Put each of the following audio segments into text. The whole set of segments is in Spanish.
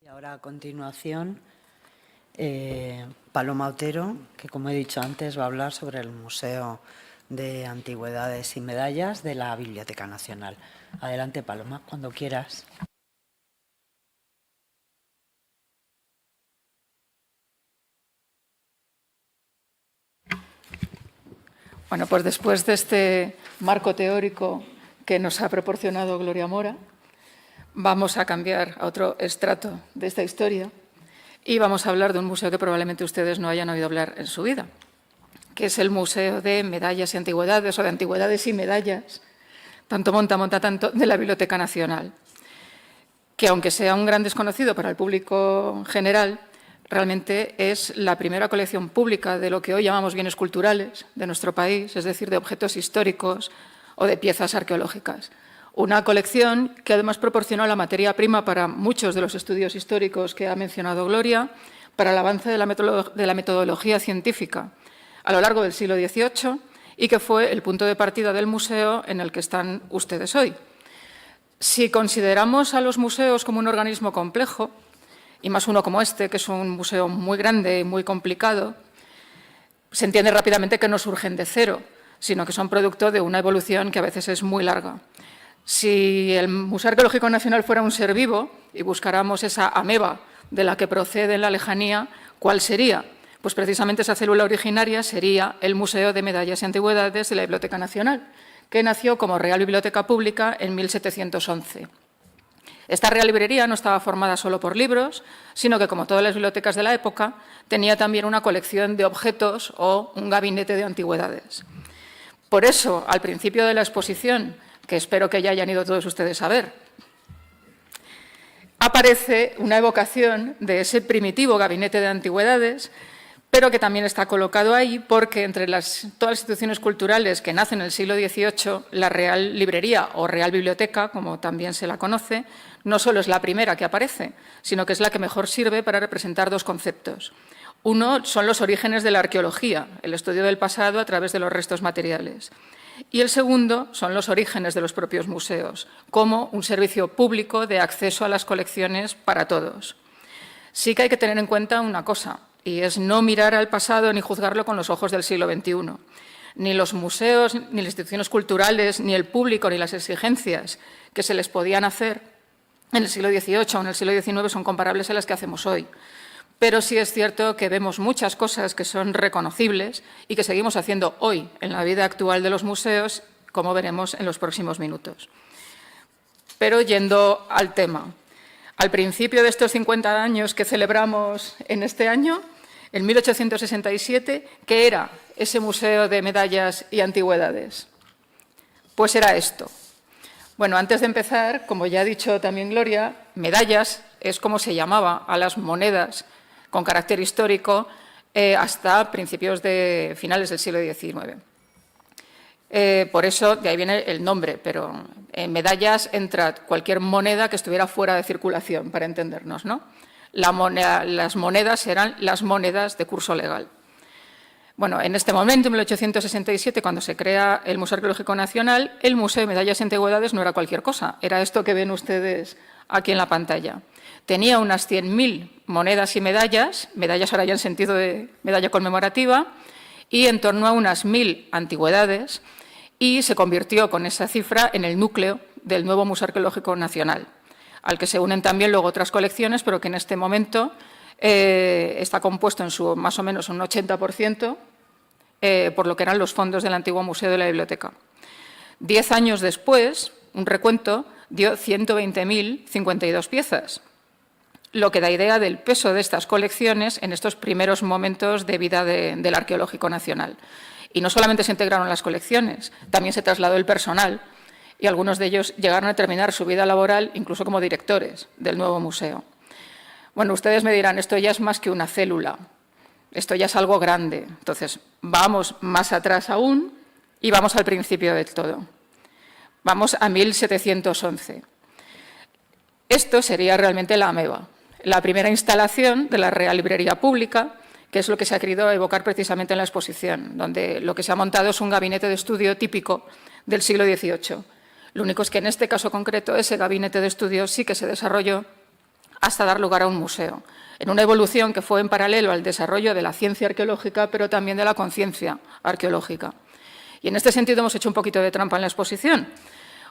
Y ahora a continuación, Paloma Otero, que como he dicho antes va a hablar sobre el Museo de Antigüedades y Medallas de la Biblioteca Nacional. Adelante, Paloma, cuando quieras. Bueno, pues después de este marco teórico que nos ha proporcionado Gloria Mora, vamos a cambiar a otro estrato de esta historia y vamos a hablar de un museo que probablemente ustedes no hayan oído hablar en su vida, que es el Museo de Medallas y Antigüedades, o de Antigüedades y Medallas, tanto tanto, de la Biblioteca Nacional, que aunque sea un gran desconocido para el público general, realmente es la primera colección pública de lo que hoy llamamos bienes culturales de nuestro país, es decir, de objetos históricos o de piezas arqueológicas. Una colección que además proporcionó la materia prima para muchos de los estudios históricos que ha mencionado Gloria, para el avance de la metodología científica a lo largo del siglo XVIII y que fue el punto de partida del museo en el que están ustedes hoy. Si consideramos a los museos como un organismo complejo, y más uno como este, que es un museo muy grande y muy complicado, se entiende rápidamente que no surgen de cero, sino que son producto de una evolución que a veces es muy larga. Si el Museo Arqueológico Nacional fuera un ser vivo y buscáramos esa ameba de la que procede en la lejanía, ¿cuál sería? Pues precisamente esa célula originaria sería el Museo de Medallas y Antigüedades de la Biblioteca Nacional, que nació como Real Biblioteca Pública en 1711. Esta Real Librería no estaba formada solo por libros, sino que, como todas las bibliotecas de la época, tenía también una colección de objetos o un gabinete de antigüedades. Por eso, al principio de la exposición, que espero que ya hayan ido todos ustedes a ver, aparece una evocación de ese primitivo gabinete de antigüedades, pero que también está colocado ahí porque entre todas las instituciones culturales que nacen en el siglo XVIII, la Real Librería o Real Biblioteca, como también se la conoce, no solo es la primera que aparece, sino que es la que mejor sirve para representar dos conceptos. Uno son los orígenes de la arqueología, el estudio del pasado a través de los restos materiales. Y el segundo son los orígenes de los propios museos, como un servicio público de acceso a las colecciones para todos. Sí que hay que tener en cuenta una cosa, y es no mirar al pasado ni juzgarlo con los ojos del siglo XXI. Ni los museos, ni las instituciones culturales, ni el público, ni las exigencias que se les podían hacer en el siglo XVIII o en el siglo XIX son comparables a las que hacemos hoy. Pero sí es cierto que vemos muchas cosas que son reconocibles y que seguimos haciendo hoy en la vida actual de los museos, como veremos en los próximos minutos. Pero yendo al tema. Al principio de estos 50 años que celebramos en este año, en 1867, ¿qué era ese Museo de Medallas y Antigüedades? Pues era esto. Bueno, antes de empezar, como ya ha dicho también Gloria, medallas es como se llamaba a las monedas con carácter histórico hasta finales del siglo XIX. Por eso, de ahí viene el nombre, pero en medallas entra cualquier moneda que estuviera fuera de circulación, para entendernos, ¿no? Las monedas eran las monedas de curso legal. Bueno, en este momento, en 1867, cuando se crea el Museo Arqueológico Nacional, el Museo de Medallas y Antigüedades no era cualquier cosa, era esto que ven ustedes aquí en la pantalla. Tenía unas 100.000 monedas y medallas ahora ya en sentido de medalla conmemorativa, y en torno a unas 1.000 antigüedades, y se convirtió con esa cifra en el núcleo del nuevo Museo Arqueológico Nacional, al que se unen también luego otras colecciones, pero que en este momento está compuesto en su más o menos un 80% por lo que eran los fondos del antiguo Museo de la Biblioteca. 10 años después, un recuento dio 120.052 piezas, lo que da idea del peso de estas colecciones en estos primeros momentos de vida del Arqueológico Nacional. Y no solamente se integraron las colecciones, también se trasladó el personal y algunos de ellos llegaron a terminar su vida laboral incluso como directores del nuevo museo. Bueno, ustedes me dirán, esto ya es más que una célula, esto ya es algo grande. Entonces, vamos más atrás aún y vamos al principio del todo. Vamos a 1711. Esto sería realmente la ameba, la primera instalación de la Real Librería Pública, que es lo que se ha querido evocar precisamente en la exposición, donde lo que se ha montado es un gabinete de estudio típico del siglo XVIII. Lo único es que en este caso concreto ese gabinete de estudio sí que se desarrolló hasta dar lugar a un museo, en una evolución que fue en paralelo al desarrollo de la ciencia arqueológica, pero también de la conciencia arqueológica. Y en este sentido hemos hecho un poquito de trampa en la exposición,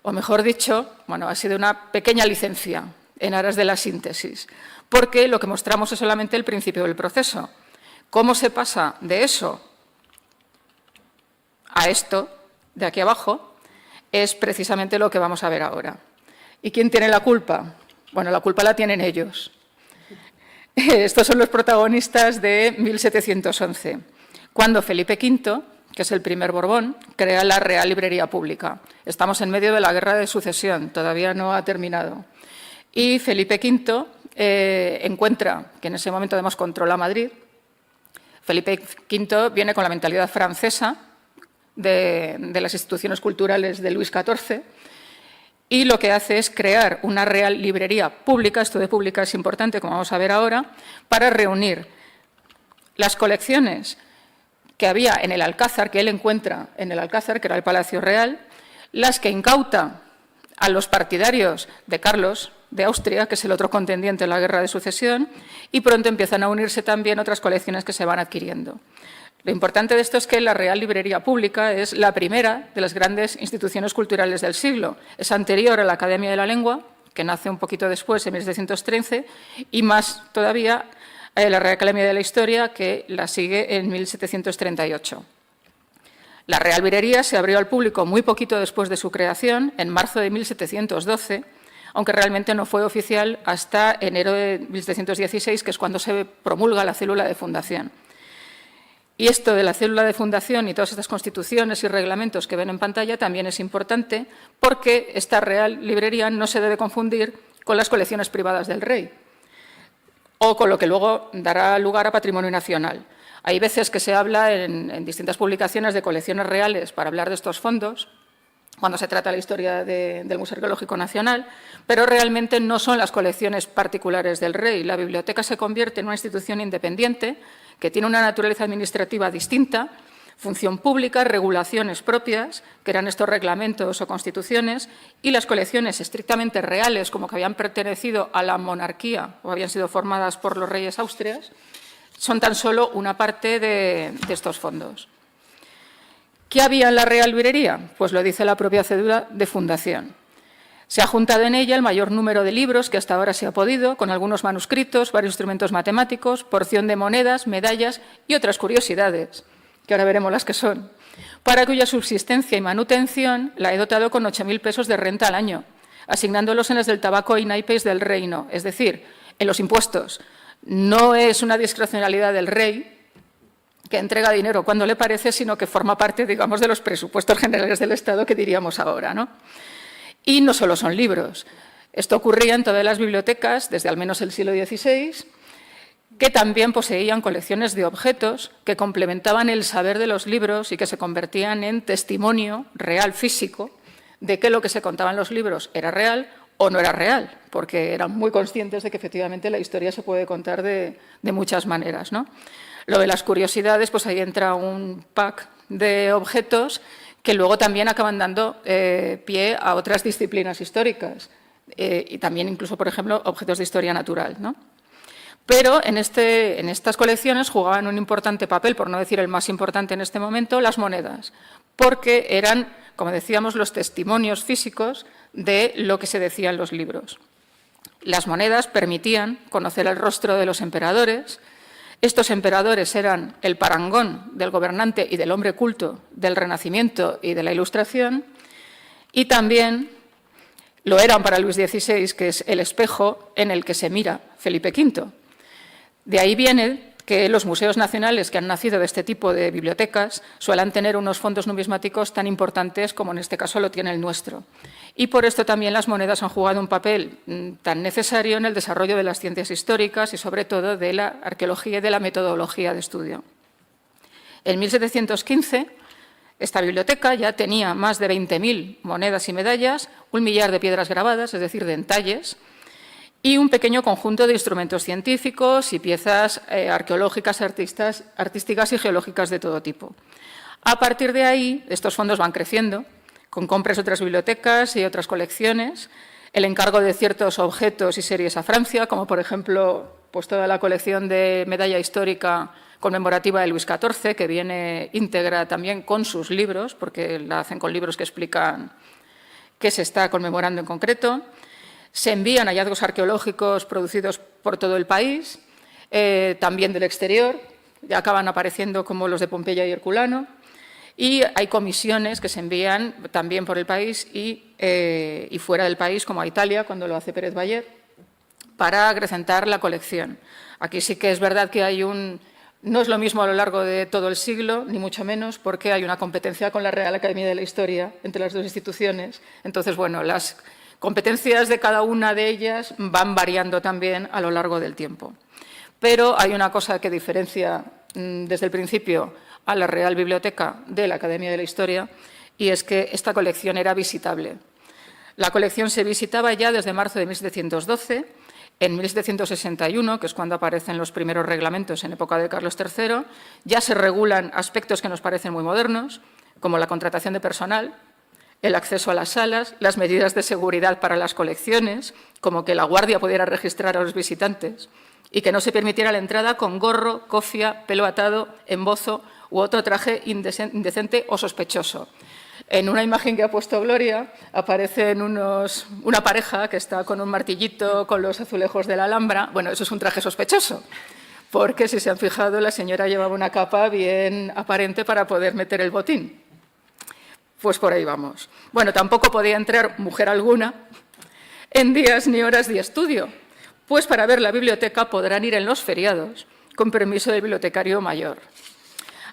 o mejor dicho, bueno, ha sido una pequeña licencia en aras de la síntesis, porque lo que mostramos es solamente el principio del proceso. ¿Cómo se pasa de eso a esto, de aquí abajo? Es precisamente lo que vamos a ver ahora. ¿Y quién tiene la culpa? Bueno, la culpa la tienen ellos. Estos son los protagonistas de 1711, cuando Felipe V, que es el primer Borbón, crea la Real Librería Pública. Estamos en medio de la Guerra de Sucesión, todavía no ha terminado. Y Felipe V encuentra, que en ese momento además controla Madrid, Felipe V viene con la mentalidad francesa de las instituciones culturales de Luis XIV, y lo que hace es crear una Real Librería Pública, esto de pública es importante, como vamos a ver ahora, para reunir las colecciones que había en el Alcázar, que él encuentra en el Alcázar, que era el Palacio Real, las que incauta a los partidarios de Carlos de Austria, que es el otro contendiente en la Guerra de Sucesión, y pronto empiezan a unirse también otras colecciones que se van adquiriendo. Lo importante de esto es que la Real Librería Pública es la primera de las grandes instituciones culturales del siglo. Es anterior a la Academia de la Lengua, que nace un poquito después, en 1713, y más todavía la Real Academia de la Historia, que la sigue en 1738. La Real Librería se abrió al público muy poquito después de su creación, en marzo de 1712, aunque realmente no fue oficial hasta enero de 1716, que es cuando se promulga la célula de fundación. Y esto de la célula de fundación y todas estas constituciones y reglamentos que ven en pantalla también es importante, porque esta Real Librería no se debe confundir con las colecciones privadas del rey o con lo que luego dará lugar a patrimonio nacional. Hay veces que se habla en distintas publicaciones de colecciones reales para hablar de estos fondos, cuando se trata de la historia del Museo Arqueológico Nacional, pero realmente no son las colecciones particulares del rey. La biblioteca se convierte en una institución independiente que tiene una naturaleza administrativa distinta, función pública, regulaciones propias, que eran estos reglamentos o constituciones, y las colecciones estrictamente reales, como que habían pertenecido a la monarquía o habían sido formadas por los reyes austrias, son tan solo una parte de estos fondos. ¿Qué había en la Real Librería? Pues lo dice la propia cédula de fundación. Se ha juntado en ella el mayor número de libros que hasta ahora se ha podido, con algunos manuscritos, varios instrumentos matemáticos, porción de monedas, medallas y otras curiosidades, que ahora veremos las que son, para cuya subsistencia y manutención la he dotado con 8.000 pesos de renta al año, asignándolos en las del tabaco y naipes del reino, es decir, en los impuestos. No es una discrecionalidad del rey, que entrega dinero cuando le parece, sino que forma parte, digamos, de los presupuestos generales del Estado que diríamos ahora, ¿no? Y no solo son libros. Esto ocurría en todas las bibliotecas, desde al menos el siglo XVI, que también poseían colecciones de objetos que complementaban el saber de los libros y que se convertían en testimonio real físico de que lo que se contaba en los libros era real o no era real, porque eran muy conscientes de que efectivamente la historia se puede contar de muchas maneras, ¿no? Lo de las curiosidades, pues ahí entra un pack de objetos que luego también acaban dando pie a otras disciplinas históricas y también incluso, por ejemplo, objetos de historia natural, ¿no? Pero en estas colecciones jugaban un importante papel, por no decir el más importante en este momento, las monedas, porque eran, como decíamos, los testimonios físicos de lo que se decía en los libros. Las monedas permitían conocer el rostro de los emperadores. Estos emperadores eran el parangón del gobernante y del hombre culto del Renacimiento y de la Ilustración, y también lo eran para Luis XVI, que es el espejo en el que se mira Felipe V. De ahí viene que los museos nacionales que han nacido de este tipo de bibliotecas suelen tener unos fondos numismáticos tan importantes como en este caso lo tiene el nuestro. Y por esto también las monedas han jugado un papel tan necesario en el desarrollo de las ciencias históricas y sobre todo de la arqueología y de la metodología de estudio. En 1715 esta biblioteca ya tenía más de 20.000 monedas y medallas, 1 millar de piedras grabadas, es decir, de entalles, y un pequeño conjunto de instrumentos científicos y piezas arqueológicas, artísticas y geológicas de todo tipo. A partir de ahí, estos fondos van creciendo, con compras de otras bibliotecas y otras colecciones, el encargo de ciertos objetos y series a Francia, como por ejemplo pues toda la colección de medalla histórica conmemorativa de Luis XIV, que viene íntegra también con sus libros, porque la hacen con libros que explican qué se está conmemorando en concreto. Se envían hallazgos arqueológicos producidos por todo el país, también del exterior, ya acaban apareciendo como los de Pompeya y Herculano, y hay comisiones que se envían también por el país y fuera del país, como a Italia, cuando lo hace Pérez Bayer, para acrecentar la colección. Aquí sí que es verdad que hay no es lo mismo a lo largo de todo el siglo, ni mucho menos, porque hay una competencia con la Real Academia de la Historia entre las dos instituciones. Entonces, bueno, las competencias de cada una de ellas van variando también a lo largo del tiempo. Pero hay una cosa que diferencia desde el principio a la Real Biblioteca de la Academia de la Historia, y es que esta colección era visitable. La colección se visitaba ya desde marzo de 1712. En 1761, que es cuando aparecen los primeros reglamentos en época de Carlos III, ya se regulan aspectos que nos parecen muy modernos, como la contratación de personal, el acceso a las salas, las medidas de seguridad para las colecciones, como que la guardia pudiera registrar a los visitantes y que no se permitiera la entrada con gorro, cofia, pelo atado, embozo u otro traje indecente o sospechoso. En una imagen que ha puesto Gloria aparecen una pareja que está con un martillito con los azulejos de la Alhambra. Bueno, eso es un traje sospechoso, porque si se han fijado, la señora llevaba una capa bien aparente para poder meter el botín. Pues por ahí vamos. Bueno, tampoco podía entrar mujer alguna en días ni horas de estudio, pues para ver la biblioteca podrán ir en los feriados, con permiso del bibliotecario mayor.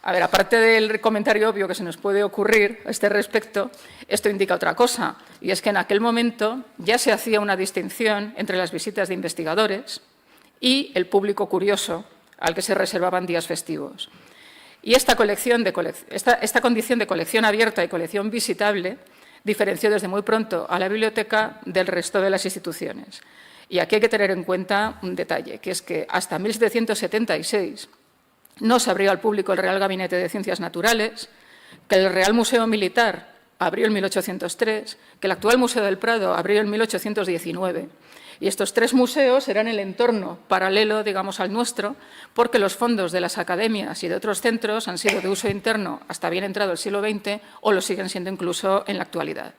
A ver, aparte del comentario obvio que se nos puede ocurrir a este respecto, esto indica otra cosa, y es que en aquel momento ya se hacía una distinción entre las visitas de investigadores y el público curioso al que se reservaban días festivos. Y esta condición de colección abierta y colección visitable diferenció desde muy pronto a la biblioteca del resto de las instituciones. Y aquí hay que tener en cuenta un detalle, que es que hasta 1776 no se abrió al público el Real Gabinete de Ciencias Naturales, que el Real Museo Militar abrió en 1803, que el actual Museo del Prado abrió en 1819. Y estos tres museos eran el entorno paralelo, digamos, al nuestro, porque los fondos de las academias y de otros centros han sido de uso interno hasta bien entrado el siglo XX o lo siguen siendo incluso en la actualidad.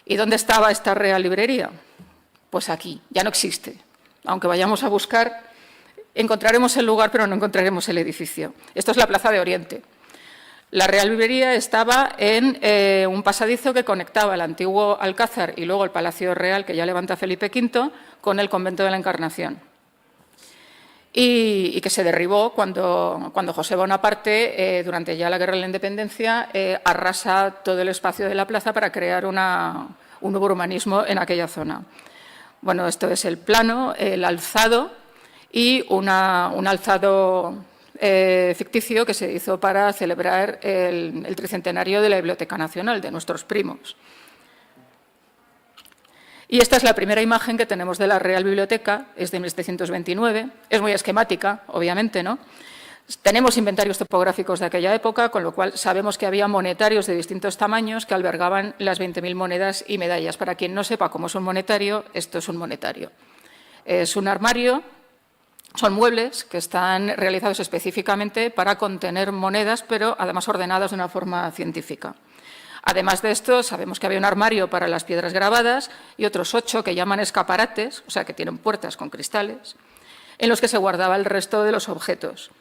¿Y dónde estaba esta Real Librería? Pues aquí, ya no existe. Aunque vayamos a buscar, encontraremos el lugar, pero no encontraremos el edificio. Esto es la Plaza de Oriente. La Real Librería estaba en un pasadizo que conectaba el antiguo Alcázar y luego el Palacio Real, que ya levanta Felipe V, con el Convento de la Encarnación. Y que se derribó cuando José Bonaparte, durante ya la Guerra de la Independencia, arrasa todo el espacio de la plaza para crear un nuevo urbanismo en aquella zona. Bueno, esto es el plano, el alzado y un alzado ficticio que se hizo para celebrar el tricentenario de la Biblioteca Nacional, de nuestros primos. Y esta es la primera imagen que tenemos de la Real Biblioteca, es de 1729, es muy esquemática, obviamente, ¿no? Tenemos inventarios topográficos de aquella época, con lo cual sabemos que había monetarios de distintos tamaños que albergaban las 20.000 monedas y medallas. Para quien no sepa cómo es un monetario, esto es un monetario. Es un armario, son muebles que están realizados específicamente para contener monedas, pero además ordenadas de una forma científica. Además de esto, sabemos que había un armario para las piedras grabadas y otros 8 que llaman escaparates, o sea, que tienen puertas con cristales, en los que se guardaba el resto de los objetos,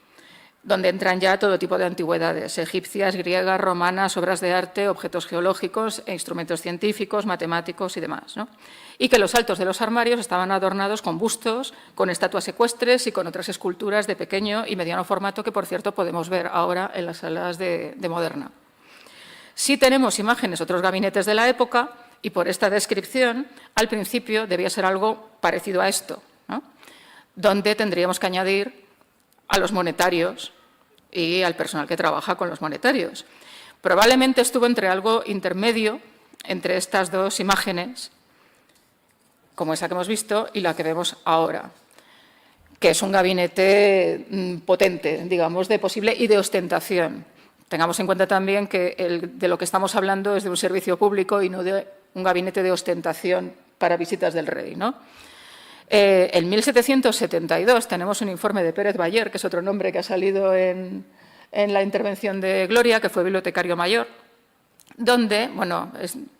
donde entran ya todo tipo de antigüedades, egipcias, griegas, romanas, obras de arte, objetos geológicos, e instrumentos científicos, matemáticos y demás, ¿no? Y que los altos de los armarios estaban adornados con bustos, con estatuas ecuestres y con otras esculturas de pequeño y mediano formato que, por cierto, podemos ver ahora en las salas de Moderna. Sí tenemos imágenes de otros gabinetes de la época y por esta descripción, al principio debía ser algo parecido a esto, ¿no? Donde tendríamos que añadir a los monetarios y al personal que trabaja con los monetarios. Probablemente estuvo entre algo intermedio entre estas dos imágenes, como esa que hemos visto y la que vemos ahora, que es un gabinete potente, digamos, de posible y de ostentación. Tengamos en cuenta también que de lo que estamos hablando es de un servicio público y no de un gabinete de ostentación para visitas del rey, ¿no? En 1772 tenemos un informe de Pérez Bayer, que es otro nombre que ha salido en la intervención de Gloria, que fue bibliotecario mayor, donde, bueno,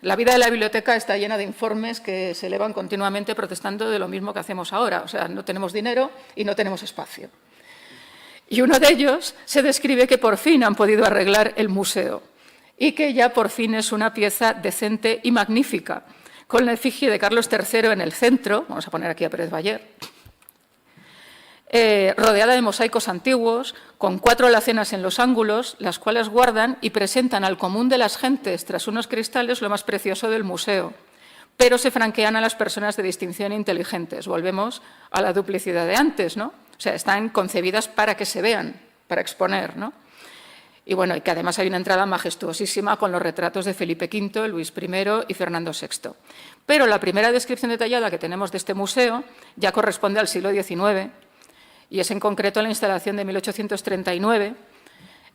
la vida de la biblioteca está llena de informes que se elevan continuamente protestando de lo mismo que hacemos ahora, o sea, no tenemos dinero y no tenemos espacio. Y uno de ellos se describe que por fin han podido arreglar el museo y que ya por fin es una pieza decente y magnífica, con la efigie de Carlos III en el centro, vamos a poner aquí a Pérez Bayer, rodeada de mosaicos antiguos, con 4 alacenas en los ángulos, las cuales guardan y presentan al común de las gentes, tras unos cristales, lo más precioso del museo, pero se franquean a las personas de distinción inteligentes. Volvemos a la duplicidad de antes, ¿no? O sea, están concebidas para que se vean, para exponer, ¿no? Y bueno, y que además hay una entrada majestuosísima con los retratos de Felipe V, Luis I y Fernando VI. Pero la primera descripción detallada que tenemos de este museo ya corresponde al siglo XIX y es en concreto la instalación de 1839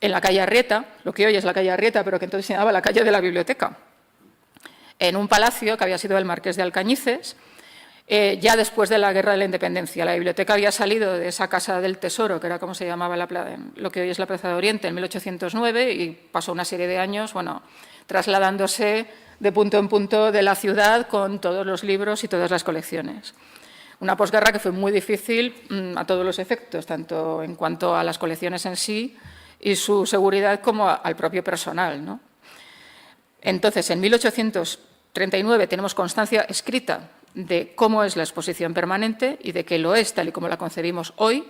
en la calle Arrieta, lo que hoy es la calle Arrieta, pero que entonces se llamaba la calle de la Biblioteca, en un palacio que había sido el Marqués de Alcañices, ya después de la Guerra de la Independencia. La biblioteca había salido de esa Casa del Tesoro, que era como se llamaba lo que hoy es la Plaza de Oriente, en 1809 y pasó una serie de años, bueno, trasladándose de punto en punto de la ciudad con todos los libros y todas las colecciones. Una posguerra que fue muy difícil a todos los efectos, tanto en cuanto a las colecciones en sí y su seguridad como al propio personal, ¿no? Entonces, en 1839 tenemos constancia escrita de cómo es la exposición permanente y de que lo es tal y como la concebimos hoy,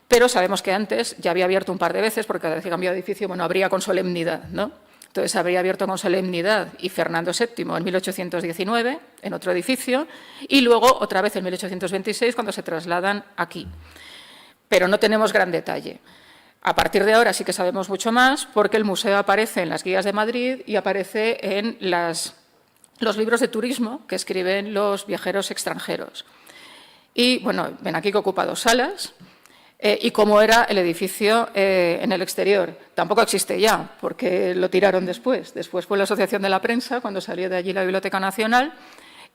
pero sabemos que antes ya había abierto un par de veces, porque cada vez que cambió de edificio, bueno, abría con solemnidad, ¿no? Entonces habría abierto con solemnidad y Fernando VII en 1819 en otro edificio y luego otra vez en 1826 cuando se trasladan aquí. Pero no tenemos gran detalle. A partir de ahora sí que sabemos mucho más porque el museo aparece en las guías de Madrid y aparece en los libros de turismo que escriben los viajeros extranjeros. Y, bueno, ven aquí que ocupa 2 salas y cómo era el edificio en el exterior. Tampoco existe ya, porque lo tiraron después. Después fue la Asociación de la Prensa, cuando salió de allí la Biblioteca Nacional,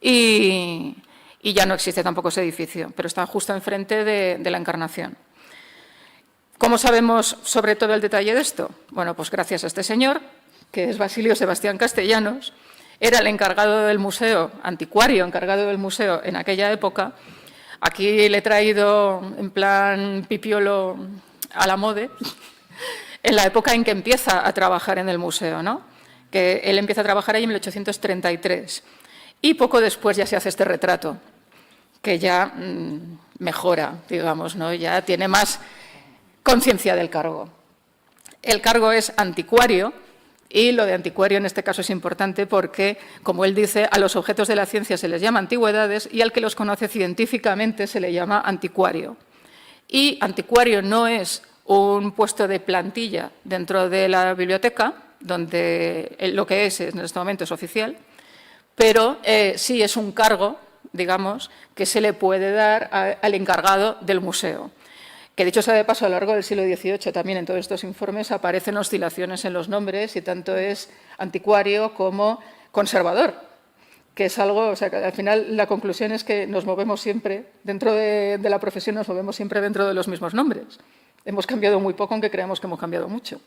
y ya no existe tampoco ese edificio, pero está justo enfrente de la Encarnación. ¿Cómo sabemos sobre todo el detalle de esto? Bueno, pues gracias a este señor, que es Basilio Sebastián Castellanos, era el encargado del museo, anticuario encargado del museo en aquella época. Aquí le he traído en plan pipiolo a la mode, en la época en que empieza a trabajar en el museo, ¿no? Que él empieza a trabajar ahí en 1833 y poco después ya se hace este retrato, que ya mejora, digamos, ¿no? Ya tiene más conciencia del cargo. El cargo es anticuario. Y lo de anticuario en este caso es importante porque, como él dice, a los objetos de la ciencia se les llama antigüedades y al que los conoce científicamente se le llama anticuario. Y anticuario no es un puesto de plantilla dentro de la biblioteca, donde lo que es en este momento es oficial, pero sí es un cargo, digamos, que se le puede dar al encargado del museo. Que dicho sea de paso, a lo largo del siglo XVIII también en todos estos informes aparecen oscilaciones en los nombres y tanto es anticuario como conservador, que es algo, o sea, que al final la conclusión es que nos movemos siempre, dentro de la profesión nos movemos siempre dentro de los mismos nombres. Hemos cambiado muy poco, aunque creemos que hemos cambiado mucho.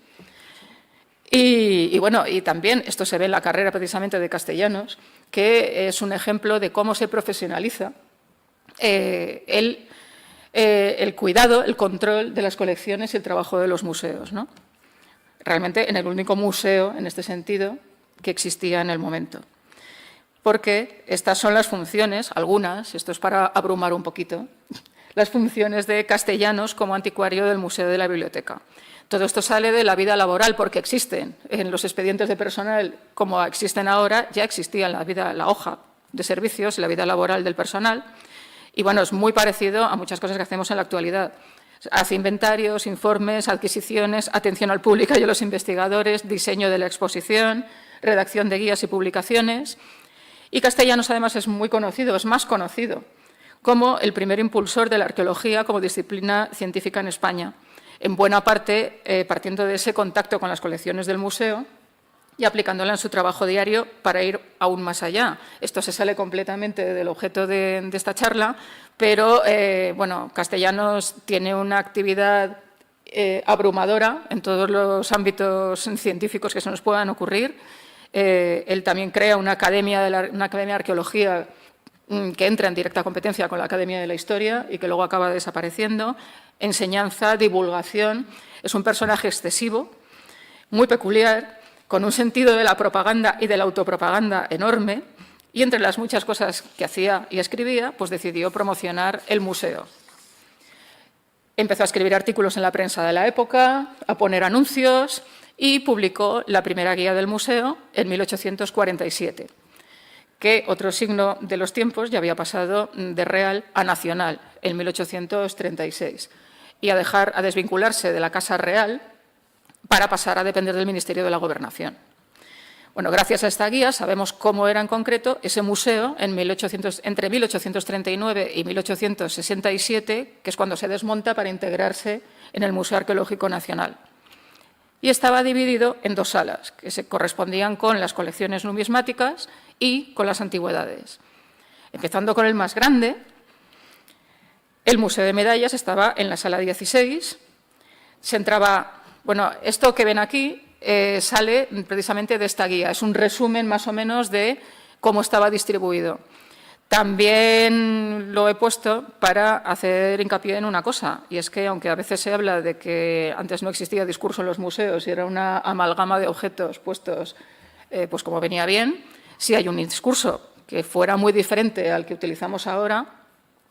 Y bueno, y también esto se ve en la carrera precisamente de Castellanos, que es un ejemplo de cómo se profesionaliza el cuidado, el control de las colecciones y el trabajo de los museos, ¿no? Realmente en el único museo, en este sentido, que existía en el momento. Porque estas son las funciones, algunas, esto es para abrumar un poquito, las funciones de Castellanos como anticuario del Museo de la Biblioteca. Todo esto sale de la vida laboral porque existen en los expedientes de personal, como existen ahora, ya existía la hoja de servicios y la vida laboral del personal. Y bueno, es muy parecido a muchas cosas que hacemos en la actualidad. Hace inventarios, informes, adquisiciones, atención al público y a los investigadores, diseño de la exposición, redacción de guías y publicaciones. Y Castellanos, además, es muy conocido, es más conocido, como el primer impulsor de la arqueología como disciplina científica en España, en buena parte partiendo de ese contacto con las colecciones del museo y aplicándola en su trabajo diario para ir aún más allá. Esto se sale completamente del objeto de esta charla, pero bueno, Castellanos tiene una actividad abrumadora en todos los ámbitos científicos que se nos puedan ocurrir. Él también crea una academia de arqueología que entra en directa competencia con la Academia de la Historia y que luego acaba desapareciendo. Enseñanza, divulgación. Es un personaje excesivo, muy peculiar, con un sentido de la propaganda y de la autopropaganda enorme, y entre las muchas cosas que hacía y escribía, pues decidió promocionar el museo. Empezó a escribir artículos en la prensa de la época, a poner anuncios y publicó la primera guía del museo en 1847, que otro signo de los tiempos ya había pasado de real a nacional en 1836 y a desvincularse de la Casa Real para pasar a depender del Ministerio de la Gobernación. Bueno, gracias a esta guía sabemos cómo era en concreto ese museo entre 1839 y 1867, que es cuando se desmonta para integrarse en el Museo Arqueológico Nacional. Y estaba dividido en dos salas, que se correspondían con las colecciones numismáticas y con las antigüedades. Empezando con el más grande, el Museo de Medallas estaba en la sala 16, se entraba. Bueno, esto que ven aquí sale precisamente de esta guía. Es un resumen más o menos de cómo estaba distribuido. También lo he puesto para hacer hincapié en una cosa, y es que aunque a veces se habla de que antes no existía discurso en los museos y era una amalgama de objetos puestos pues como venía bien, si hay un discurso que fuera muy diferente al que utilizamos ahora,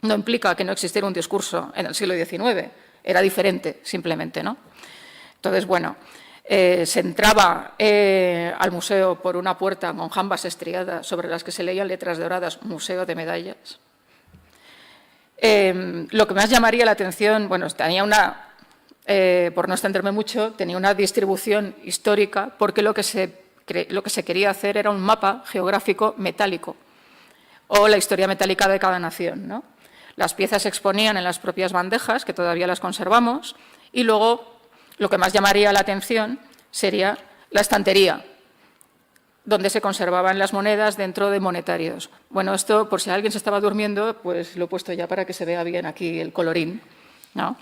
no implica que no existiera un discurso en el siglo XIX, era diferente simplemente, ¿no? Entonces, bueno, se entraba al museo por una puerta con jambas estriadas sobre las que se leían letras doradas, Museo de Medallas. Lo que más llamaría la atención, bueno, tenía una, por no extenderme mucho, tenía una distribución histórica porque lo que se quería hacer era un mapa geográfico metálico o la historia metálica de cada nación, ¿no? Las piezas se exponían en las propias bandejas, que todavía las conservamos, y luego lo que más llamaría la atención sería la estantería, donde se conservaban las monedas dentro de monetarios. Bueno, esto, por si alguien se estaba durmiendo, pues lo he puesto ya para que se vea bien aquí el colorín, ¿no?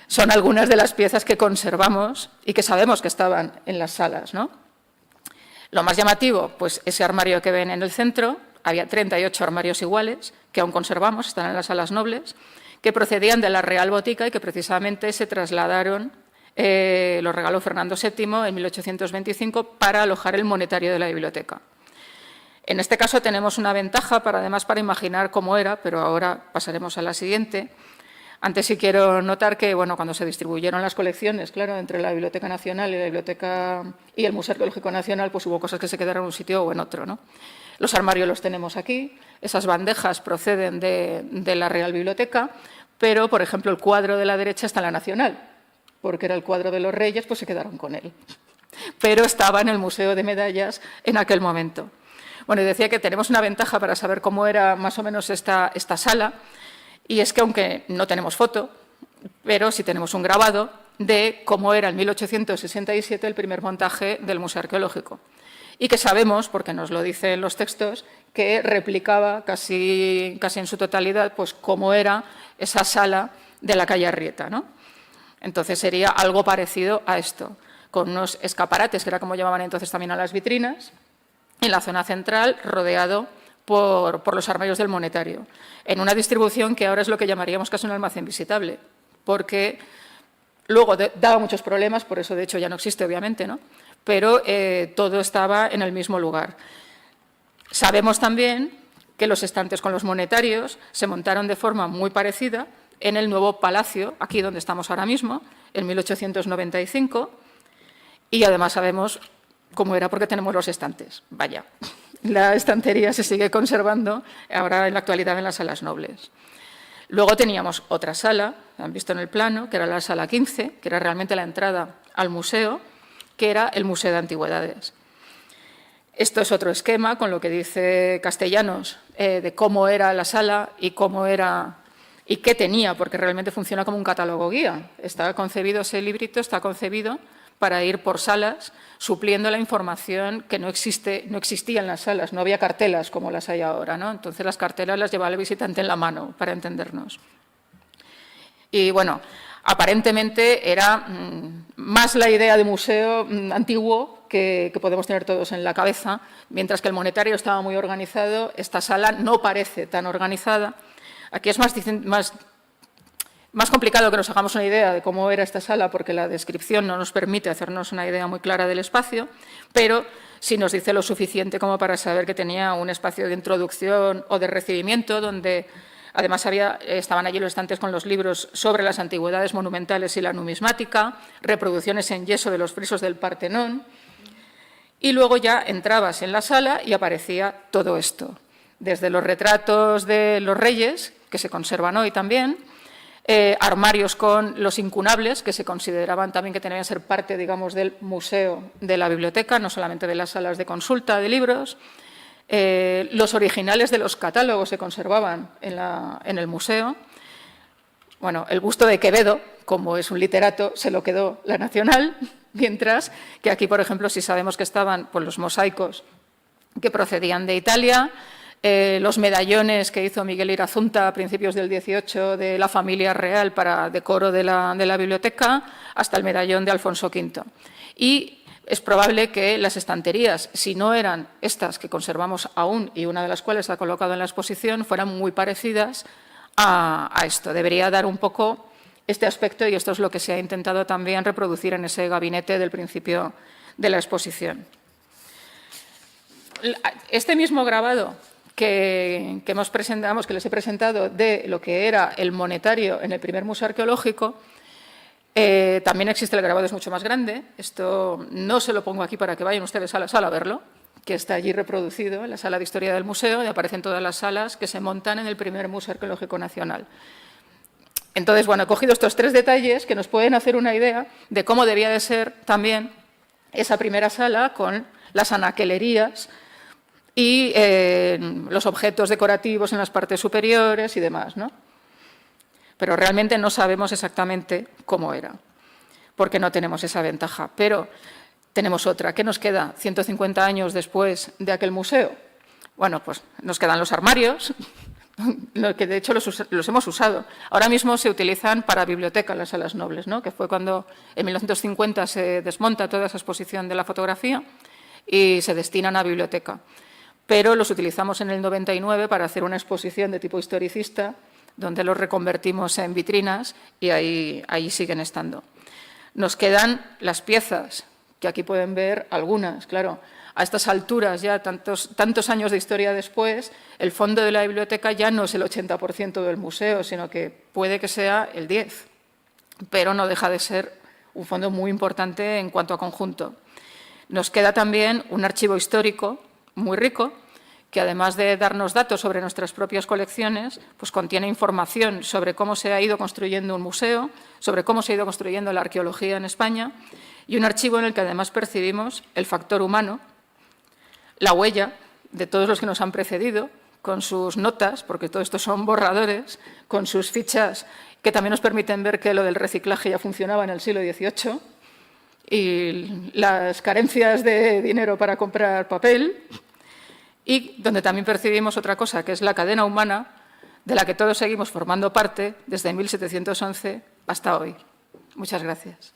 Son algunas de las piezas que conservamos y que sabemos que estaban en las salas, ¿no? Lo más llamativo, pues ese armario que ven en el centro, había 38 armarios iguales, que aún conservamos, están en las salas nobles, que procedían de la Real Botica y que precisamente se trasladaron, los regaló Fernando VII en 1825 para alojar el monetario de la biblioteca. En este caso tenemos una ventaja, además para imaginar cómo era, pero ahora pasaremos a la siguiente. Antes sí quiero notar que, bueno, cuando se distribuyeron las colecciones, claro, entre la Biblioteca Nacional y la Biblioteca y el Museo Arqueológico Nacional, pues hubo cosas que se quedaron en un sitio o en otro, ¿no? Los armarios los tenemos aquí, esas bandejas proceden de la Real Biblioteca, pero, por ejemplo, el cuadro de la derecha está en la Nacional, porque era el cuadro de los reyes, pues se quedaron con él. Pero estaba en el Museo de Medallas en aquel momento. Bueno, y decía que tenemos una ventaja para saber cómo era más o menos esta sala, y es que aunque no tenemos foto, pero sí tenemos un grabado de cómo era en 1867 el primer montaje del Museo Arqueológico. Y que sabemos, porque nos lo dicen los textos, que replicaba casi en su totalidad pues cómo era esa sala de la calle Arrieta, ¿no? Entonces sería algo parecido a esto, con unos escaparates, que era como llamaban entonces también a las vitrinas, en la zona central, rodeado por los armarios del monetario, en una distribución que ahora es lo que llamaríamos casi un almacén visitable, porque luego daba muchos problemas, por eso de hecho ya no existe obviamente, ¿no? Pero todo estaba en el mismo lugar. Sabemos también que los estantes con los monetarios se montaron de forma muy parecida en el nuevo palacio, aquí donde estamos ahora mismo, en 1895, y además sabemos cómo era porque tenemos los estantes. Vaya, la estantería se sigue conservando ahora en la actualidad en las salas nobles. Luego teníamos otra sala, han visto en el plano, que era la sala 15, que era realmente la entrada al museo, que era el Museo de Antigüedades. Esto es otro esquema con lo que dice Castellanos de cómo era la sala y cómo era y qué tenía, porque realmente funciona como un catálogo guía. Está concebido, ese librito está concebido para ir por salas, supliendo la información que no existía en las salas, no había cartelas como las hay ahora, ¿no? Entonces las cartelas las llevaba el visitante en la mano, para entendernos. Y bueno, aparentemente era más la idea de museo antiguo que podemos tener todos en la cabeza, mientras que el monetario estaba muy organizado, esta sala no parece tan organizada. Aquí es más complicado que nos hagamos una idea de cómo era esta sala, porque la descripción no nos permite hacernos una idea muy clara del espacio, pero sí nos dice lo suficiente como para saber que tenía un espacio de introducción o de recibimiento, donde además estaban allí los estantes con los libros sobre las antigüedades monumentales y la numismática, reproducciones en yeso de los frisos del Partenón, y luego ya entrabas en la sala y aparecía todo esto, desde los retratos de los reyes, que se conservan hoy también, armarios con los incunables, que se consideraban también que tenían que ser parte, digamos, del museo de la biblioteca, no solamente de las salas de consulta de libros. Los originales de los catálogos se conservaban en el museo. Bueno, el busto de Quevedo, como es un literato, se lo quedó la Nacional, mientras que aquí, por ejemplo, sí sabemos que estaban pues, los mosaicos que procedían de Italia, los medallones que hizo Miguel Irazunta a principios del 18 de la familia real para decoro de la biblioteca, hasta el medallón de Alfonso V. Y es probable que las estanterías, si no eran estas que conservamos aún y una de las cuales se ha colocado en la exposición, fueran muy parecidas a esto. Debería dar un poco este aspecto y esto es lo que se ha intentado también reproducir en ese gabinete del principio de la exposición. Este mismo grabado que les he presentado de lo que era el monetario en el primer museo arqueológico, también existe el grabado, es mucho más grande. Esto no se lo pongo aquí para que vayan ustedes a la sala a verlo, que está allí reproducido en la sala de historia del museo y aparecen todas las salas que se montan en el primer Museo Arqueológico Nacional. Entonces, bueno, he cogido estos tres detalles que nos pueden hacer una idea de cómo debía de ser también esa primera sala con las anaquelerías y los objetos decorativos en las partes superiores y demás, ¿no? Pero realmente no sabemos exactamente cómo era, porque no tenemos esa ventaja. Pero tenemos otra. ¿Qué nos queda 150 años después de aquel museo? Bueno, pues nos quedan los armarios, que de hecho los hemos usado. Ahora mismo se utilizan para biblioteca las salas nobles, ¿no? Que fue cuando en 1950 se desmonta toda esa exposición de la fotografía y se destinan a biblioteca. Pero los utilizamos en el 99 para hacer una exposición de tipo historicista, donde los reconvertimos en vitrinas y ahí siguen estando. Nos quedan las piezas, que aquí pueden ver algunas, claro. A estas alturas, ya tantos años de historia después, el fondo de la biblioteca ya no es el 80% del museo, sino que puede que sea el 10%, pero no deja de ser un fondo muy importante en cuanto a conjunto. Nos queda también un archivo histórico muy rico, que además de darnos datos sobre nuestras propias colecciones, pues contiene información sobre cómo se ha ido construyendo un museo, sobre cómo se ha ido construyendo la arqueología en España, y un archivo en el que además percibimos el factor humano, la huella de todos los que nos han precedido, con sus notas, porque todo esto son borradores, con sus fichas que también nos permiten ver que lo del reciclaje ya funcionaba en el siglo XVIII, y las carencias de dinero para comprar papel, y donde también percibimos otra cosa, que es la cadena humana de la que todos seguimos formando parte desde 1711 hasta hoy. Muchas gracias.